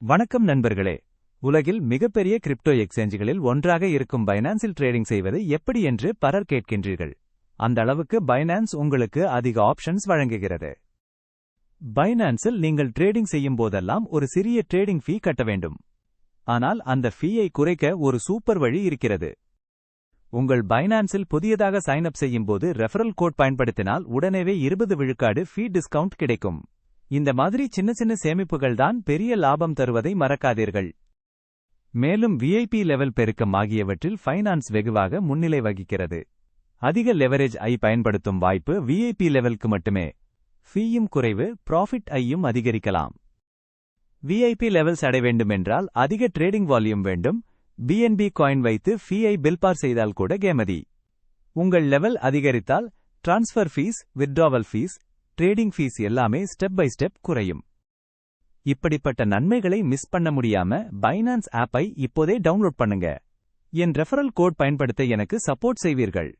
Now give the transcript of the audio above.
வணக்கம் நண்பர்களே. உலகில் மிகப்பெரிய கிரிப்டோ எக்ஸ்சேஞ்சுகளில் ஒன்றாக இருக்கும் பைனான்ஸில் ட்ரேடிங் செய்வது எப்படி என்று பலர் கேட்கின்றீர்கள். அந்த அளவுக்கு பைனான்ஸ் உங்களுக்கு அதிக ஆப்ஷன்ஸ் வழங்குகிறது. பைனான்ஸில் நீங்கள் ட்ரேடிங் செய்யும் போதெல்லாம் ஒரு சிறிய ட்ரேடிங் ஃபீ கட்ட வேண்டும். ஆனால் அந்த ஃபீயை குறைக்க ஒரு சூப்பர் வழி இருக்கிறது. உங்கள் பைனான்ஸில் புதியதாக சைன் அப் செய்யும் போது ரெஃபரல் கோட் பயன்படுத்தினால் உடனேவே 20 விழுக்காடு ஃபீ டிஸ்கவுண்ட் கிடைக்கும். இந்த மாதிரி சின்ன சின்ன சேமிப்புகள் தான் பெரிய லாபம் தருவதை மறக்காதீர்கள். மேலும் விஐபி லெவல் பெருக்கம் ஆகியவற்றில் ஃபைனான்ஸ் வெகுவாக முன்னிலை வகிக்கிறது. அதிக லெவரேஜ் ஐ பயன்படுத்தும் வாய்ப்பு விஐபி லெவலுக்கு மட்டுமே. ஃபீயும் குறைவு, ப்ராஃபிட் ஐயும் அதிகரிக்கலாம். விஐபி லெவல்ஸ் அடைய வேண்டுமென்றால் அதிக ட்ரேடிங் வால்யூம் வேண்டும். பிஎன்பி காயின் வைத்து ஃபீயை பில்பார் செய்தால் கூட கேமதி. உங்கள் லெவல் அதிகரித்தால் transfer fees, withdrawal fees, trading fees எல்லாமே ஸ்டெப் பை ஸ்டெப் குறையும். இப்படிப்பட்ட நன்மைகளை மிஸ் பண்ண முடியாம பைனான்ஸ் ஆப்பை இப்போதே டவுன்லோட் பண்ணுங்க. என் ரெஃபரல் கோட் பயன்படுத்த எனக்கு சப்போர்ட் செய்வீர்கள்.